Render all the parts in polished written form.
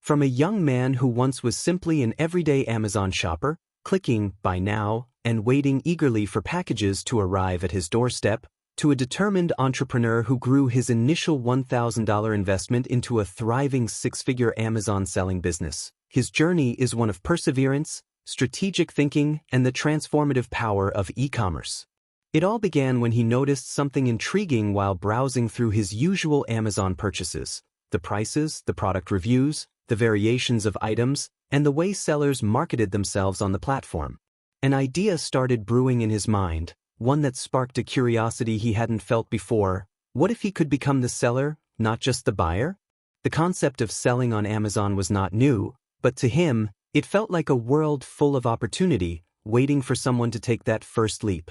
From a young man who once was simply an everyday Amazon shopper, clicking "Buy Now" and waiting eagerly for packages to arrive at his doorstep, to a determined entrepreneur who grew his initial $1,000 investment into a thriving six-figure Amazon selling business. His journey is one of perseverance, strategic thinking, and the transformative power of e-commerce. It all began when he noticed something intriguing while browsing through his usual Amazon purchases: the prices, the product reviews, the variations of items, and the way sellers marketed themselves on the platform. An idea started brewing in his mind, one that sparked a curiosity he hadn't felt before. What if he could become the seller, not just the buyer? The concept of selling on Amazon was not new, but to him, it felt like a world full of opportunity, waiting for someone to take that first leap.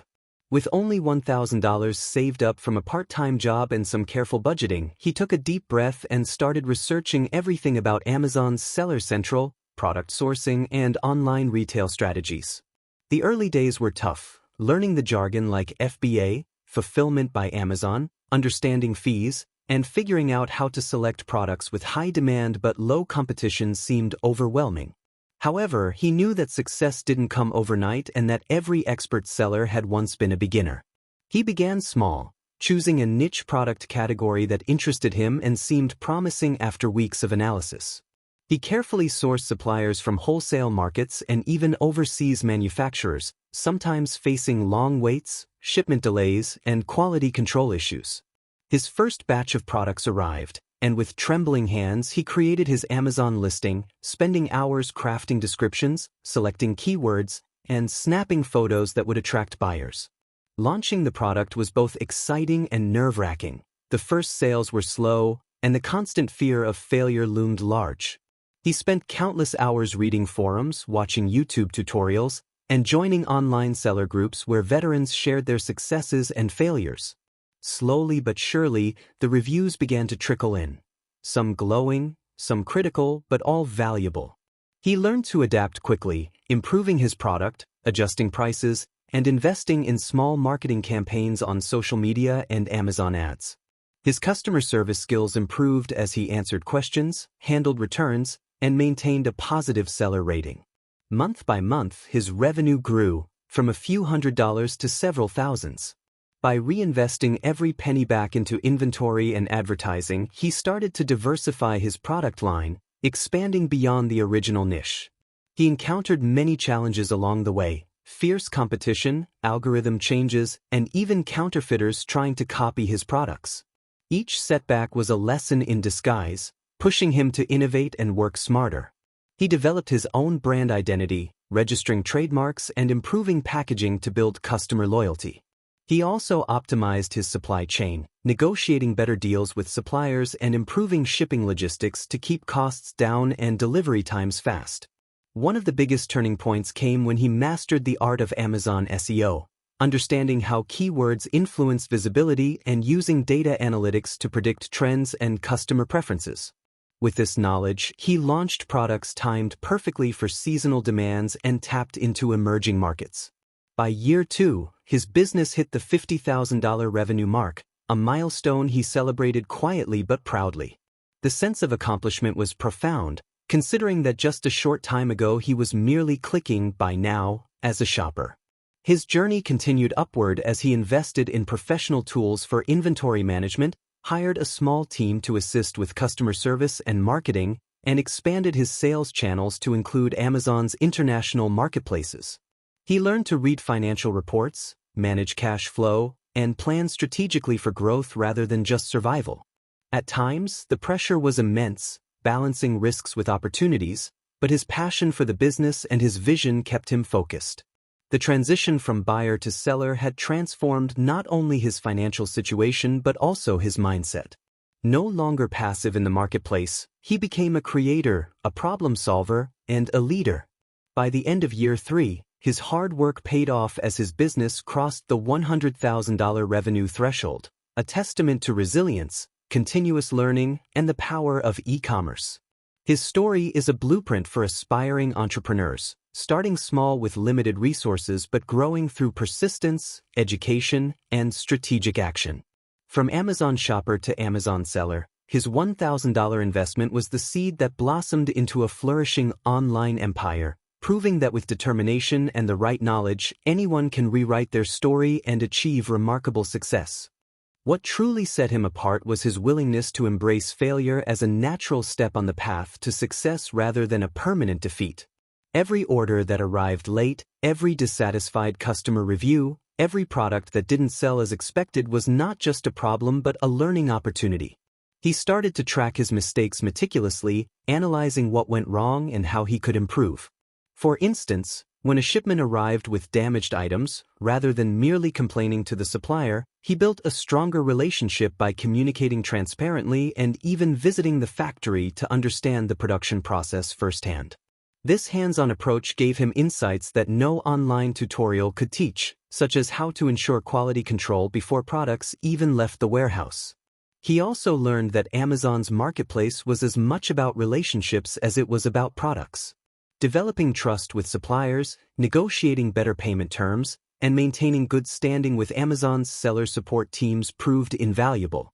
With only $1,000 saved up from a part-time job and some careful budgeting, he took a deep breath and started researching everything about Amazon's Seller Central, product sourcing, and online retail strategies. The early days were tough, learning the jargon like FBA, fulfillment by Amazon, understanding fees, and figuring out how to select products with high demand but low competition seemed overwhelming. However, he knew that success didn't come overnight and that every expert seller had once been a beginner. He began small, choosing a niche product category that interested him and seemed promising after weeks of analysis. He carefully sourced suppliers from wholesale markets and even overseas manufacturers, sometimes facing long waits, shipment delays, and quality control issues. His first batch of products arrived, and with trembling hands he created his Amazon listing, spending hours crafting descriptions, selecting keywords, and snapping photos that would attract buyers. Launching the product was both exciting and nerve-wracking. The first sales were slow, and the constant fear of failure loomed large. He spent countless hours reading forums, watching YouTube tutorials, and joining online seller groups where veterans shared their successes and failures. Slowly but surely, the reviews began to trickle in. Some glowing, some critical, but all valuable. He learned to adapt quickly, improving his product, adjusting prices, and investing in small marketing campaigns on social media and Amazon ads. His customer service skills improved as he answered questions, handled returns, and maintained a positive seller rating. Month by month, his revenue grew, from a few $100s to several thousands. By reinvesting every penny back into inventory and advertising, he started to diversify his product line, expanding beyond the original niche. He encountered many challenges along the way: fierce competition, algorithm changes, and even counterfeiters trying to copy his products. Each setback was a lesson in disguise, pushing him to innovate and work smarter. He developed his own brand identity, registering trademarks and improving packaging to build customer loyalty. He also optimized his supply chain, negotiating better deals with suppliers and improving shipping logistics to keep costs down and delivery times fast. One of the biggest turning points came when he mastered the art of Amazon SEO, understanding how keywords influence visibility and using data analytics to predict trends and customer preferences. With this knowledge, he launched products timed perfectly for seasonal demands and tapped into emerging markets. By year 2, his business hit the $50,000 revenue mark, a milestone he celebrated quietly but proudly. The sense of accomplishment was profound, considering that just a short time ago he was merely clicking "Buy Now" as a shopper. His journey continued upward as he invested in professional tools for inventory management, hired a small team to assist with customer service and marketing, and expanded his sales channels to include Amazon's international marketplaces. He learned to read financial reports, manage cash flow, and plan strategically for growth rather than just survival. At times, the pressure was immense, balancing risks with opportunities, but his passion for the business and his vision kept him focused. The transition from buyer to seller had transformed not only his financial situation but also his mindset. No longer passive in the marketplace, he became a creator, a problem solver, and a leader. By the end of year 3, his hard work paid off as his business crossed the $100,000 revenue threshold, a testament to resilience, continuous learning, and the power of e-commerce. His story is a blueprint for aspiring entrepreneurs, starting small with limited resources but growing through persistence, education, and strategic action. From Amazon shopper to Amazon seller, his $1,000 investment was the seed that blossomed into a flourishing online empire, proving that with determination and the right knowledge, anyone can rewrite their story and achieve remarkable success. What truly set him apart was his willingness to embrace failure as a natural step on the path to success rather than a permanent defeat. Every order that arrived late, every dissatisfied customer review, every product that didn't sell as expected was not just a problem but a learning opportunity. He started to track his mistakes meticulously, analyzing what went wrong and how he could improve. For instance, when a shipment arrived with damaged items, rather than merely complaining to the supplier, he built a stronger relationship by communicating transparently and even visiting the factory to understand the production process firsthand. This hands-on approach gave him insights that no online tutorial could teach, such as how to ensure quality control before products even left the warehouse. He also learned that Amazon's marketplace was as much about relationships as it was about products. Developing trust with suppliers, negotiating better payment terms, and maintaining good standing with Amazon's seller support teams proved invaluable.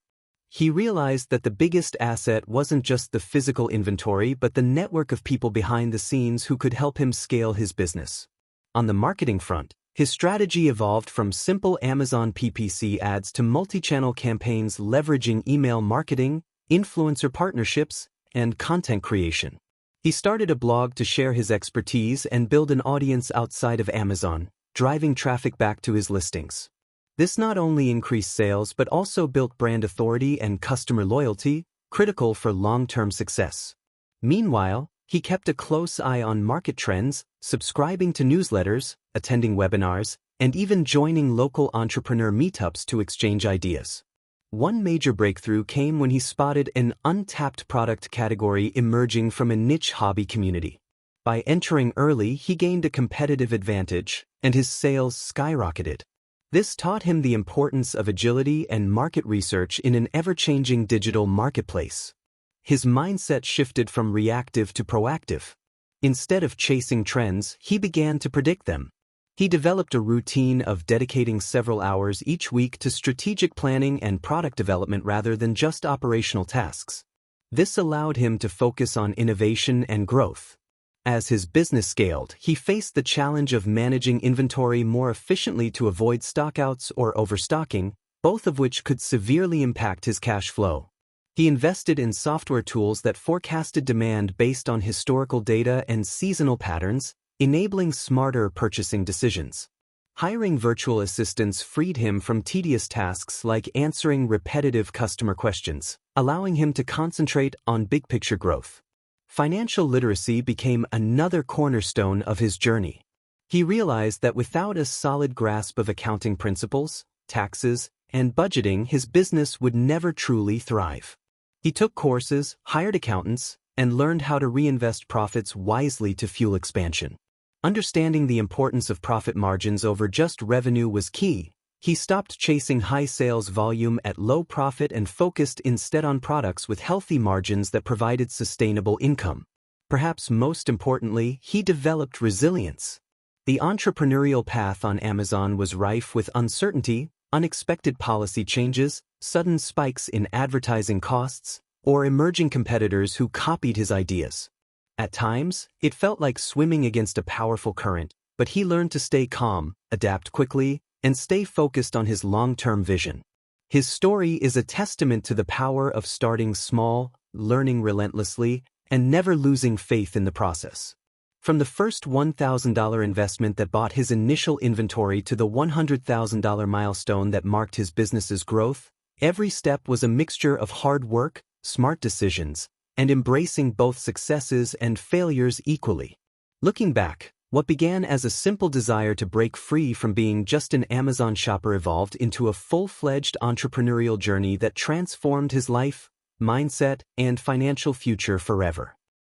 He realized that the biggest asset wasn't just the physical inventory but the network of people behind the scenes who could help him scale his business. On the marketing front, his strategy evolved from simple Amazon PPC ads to multi-channel campaigns leveraging email marketing, influencer partnerships, and content creation. He started a blog to share his expertise and build an audience outside of Amazon, driving traffic back to his listings. This not only increased sales but also built brand authority and customer loyalty, critical for long-term success. Meanwhile, he kept a close eye on market trends, subscribing to newsletters, attending webinars, and even joining local entrepreneur meetups to exchange ideas. One major breakthrough came when he spotted an untapped product category emerging from a niche hobby community. By entering early, he gained a competitive advantage, and his sales skyrocketed. This taught him the importance of agility and market research in an ever-changing digital marketplace. His mindset shifted from reactive to proactive. Instead of chasing trends, he began to predict them. He developed a routine of dedicating several hours each week to strategic planning and product development rather than just operational tasks. This allowed him to focus on innovation and growth. As his business scaled, he faced the challenge of managing inventory more efficiently to avoid stockouts or overstocking, both of which could severely impact his cash flow. He invested in software tools that forecasted demand based on historical data and seasonal patterns, enabling smarter purchasing decisions. Hiring virtual assistants freed him from tedious tasks like answering repetitive customer questions, allowing him to concentrate on big-picture growth. Financial literacy became another cornerstone of his journey. He realized that without a solid grasp of accounting principles, taxes, and budgeting, his business would never truly thrive. He took courses, hired accountants, and learned how to reinvest profits wisely to fuel expansion. Understanding the importance of profit margins over just revenue was key. He stopped chasing high sales volume at low profit and focused instead on products with healthy margins that provided sustainable income. Perhaps most importantly, he developed resilience. The entrepreneurial path on Amazon was rife with uncertainty, unexpected policy changes, sudden spikes in advertising costs, or emerging competitors who copied his ideas. At times, it felt like swimming against a powerful current, but he learned to stay calm, adapt quickly, and stay focused on his long-term vision. His story is a testament to the power of starting small, learning relentlessly, and never losing faith in the process. From the first $1,000 investment that bought his initial inventory to the $100,000 milestone that marked his business's growth, every step was a mixture of hard work, smart decisions, and embracing both successes and failures equally. Looking back, what began as a simple desire to break free from being just an Amazon shopper evolved into a full-fledged entrepreneurial journey that transformed his life, mindset, and financial future forever.